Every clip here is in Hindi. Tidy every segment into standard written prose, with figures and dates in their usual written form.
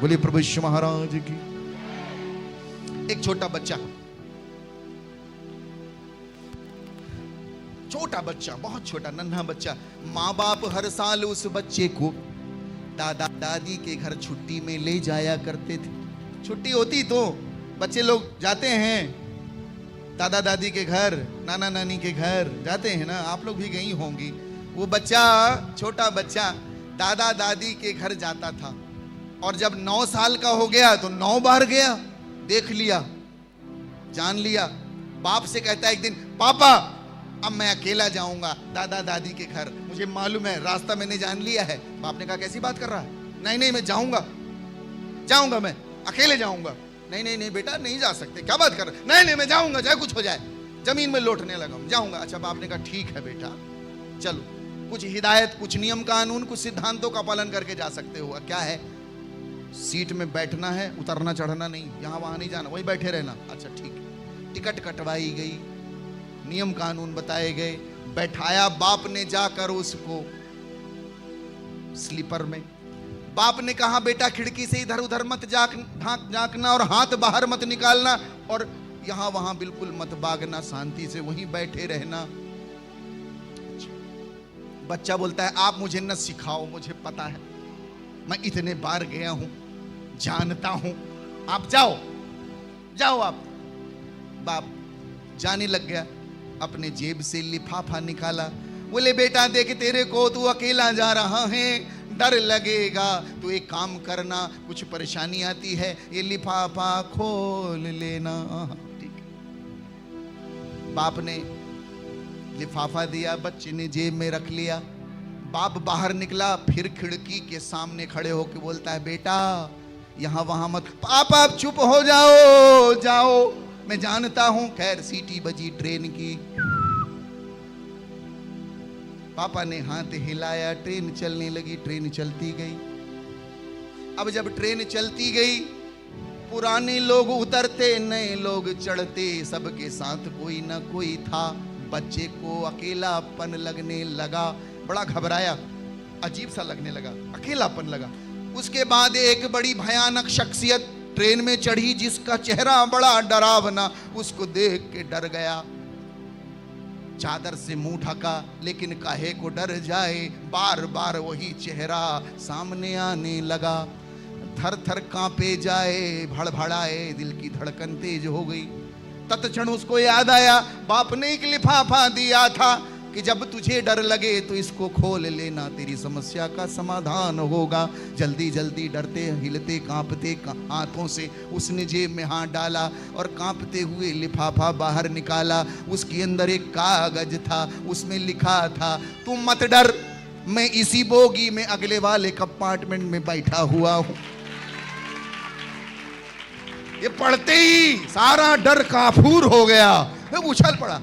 बोलिए प्रभु यीशु महाराज की। एक छोटा बच्चा, बहुत छोटा नन्हा बच्चा, माँ बाप हर साल उस बच्चे को दादा दादी के घर छुट्टी में ले जाया करते थे। छुट्टी होती तो बच्चे लोग जाते हैं दादा दादी के घर, नाना नानी के घर जाते हैं ना, आप लोग भी गई होंगी। वो बच्चा, छोटा बच्चा दादा दादी के घर जाता था और जब 9 साल का हो गया तो 9 बार गया, देख लिया, जान लिया। बाप से कहता है एक दिन, पापा अब मैं अकेला जाऊंगा दादा दादी के घर, मुझे मालूम है रास्ता मैंने जान लिया है। बाप ने कहा कैसी बात कर रहा है? नहीं नहीं मैं जाऊंगा मैं अकेले जाऊंगा। नहीं नहीं नहीं बेटा नहीं जा सकते, क्या बात कर रहे? नहीं नहीं मैं जाऊंगा, चाहे कुछ हो जाए, जमीन में लौटने लगा हूं, जाऊंगा। अच्छा बाप ने कहा ठीक है बेटा चलो, कुछ हिदायत, कुछ नियम कानून, कुछ सिद्धांतों का पालन करके जा सकते हो। क्या है? सीट में बैठना है, उतरना चढ़ना नहीं, यहां वहां नहीं जाना, वहीं बैठे रहना। अच्छा ठीक है। टिकट कटवाई गई, नियम कानून बताए गए, बैठाया बाप ने जाकर उसको स्लीपर में। बाप ने कहा बेटा खिड़की से इधर उधर मत झांकना और हाथ बाहर मत निकालना और यहां वहां बिल्कुल मत भागना, शांति से वहीं बैठे रहना। बच्चा बोलता है आप मुझे न सिखाओ, मुझे पता है, मैं इतने बार गया हूं, जानता हूं, आप जाओ आप। बाप जाने लग गया, अपने जेब से लिफाफा निकाला, बोले बेटा देख तेरे को तू अकेला जा रहा है, डर लगेगा, तू एक काम करना, कुछ परेशानी आती है ये लिफाफा खोल लेना। ठीक है। बाप ने लिफाफा दिया, बच्चे ने जेब में रख लिया। बाप बाहर निकला, फिर खिड़की के सामने खड़े होकर बोलता है बेटा यहां वहां मत। पापा आप चुप हो जाओ, मैं जानता हूं। खैर सीटी बजी ट्रेन की, पापा ने हाथ हिलाया, ट्रेन चलने लगी, ट्रेन चलती गई। अब जब ट्रेन चलती गई, पुराने लोग उतरते, नए लोग चढ़ते, सबके साथ कोई ना कोई था। बच्चे को अकेलापन लगने लगा, बड़ा घबराया, अजीब सा लगने लगा, अकेलापन लगा। उसके बाद एक बड़ी भयानक शख्सियत ट्रेन में चढ़ी जिसका चेहरा बड़ा डरावना, उसको देख के डर गया, चादर से मुंह ढका, लेकिन काहे को डर जाए, बार बार वही चेहरा सामने आने लगा। थर थर कांपे जाए, भड़भड़ाए, दिल की धड़कन तेज हो गई। तत्क्षण उसको याद आया बाप ने एक लिफाफा दिया था कि जब तुझे डर लगे तो इसको खोल लेना, तेरी समस्या का समाधान होगा। जल्दी जल्दी डरते हिलते कांपते हाथों से उसने जेब में हाथ डाला और कांपते हुए लिफाफा बाहर निकाला। उसके अंदर एक कागज था, उसमें लिखा था तुम मत डर, मैं इसी बोगी में अगले वाले कंपार्टमेंट में बैठा हुआ हूं। ये पढ़ते ही सारा डर काफूर हो गया, मैं उछल पड़ा,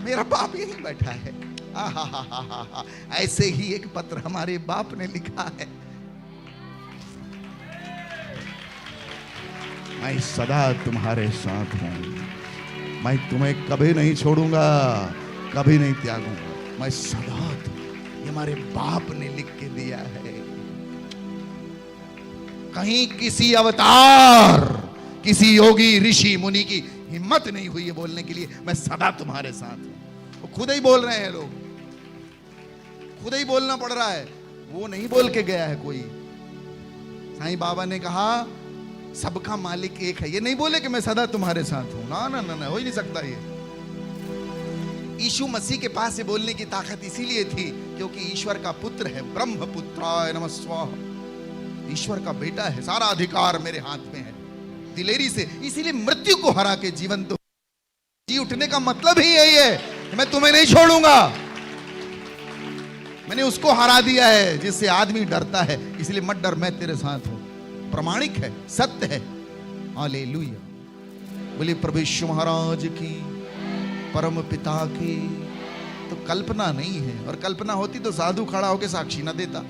मेरा बाप यहीं बैठा है। आहा, ऐसे ही एक पत्र हमारे बाप ने लिखा है, मैं सदा तुम्हारे साथ हूं, मैं तुम्हें कभी नहीं छोड़ूंगा, कभी नहीं त्यागूंगा, मैं सदा। ये हमारे बाप ने लिख के दिया है। कहीं किसी अवतार, किसी योगी ऋषि मुनि की हिम्मत नहीं हुई है बोलने के लिए मैं सदा तुम्हारे साथ हूं। वो खुद ही बोल रहे हैं लोग, खुद ही बोलना पड़ रहा है, वो नहीं बोल के गया है कोई। साईं बाबा ने कहा सबका मालिक एक है, ये नहीं बोले कि मैं सदा तुम्हारे साथ हूं, ना ना ना ना, हो ही नहीं सकता ये। यीशु मसीह के पास से बोलने की ताकत इसीलिए थी क्योंकि ईश्वर का पुत्र है, ब्रह्म पुत्राय नमः स्वाहा, ईश्वर का बेटा है, सारा अधिकार मेरे हाथ में है, दिलेरी से। इसीलिए मृत्यु को हरा के जीवन तो जी उठने का मतलब ही यही है कि मैं तुम्हें नहीं छोड़ूंगा। मैंने उसको हरा दिया है जिससे आदमी डरता है, इसलिए मत डर, मैं तेरे साथ हूं। प्रमाणिक है, सत्य है। हालेलुया। बोलिए प्रभु यीशु महाराज की, परम पिता की। तो कल्पना नहीं है, और कल्पना होती तो साधु खड़ा होकर साक्षी ना देता।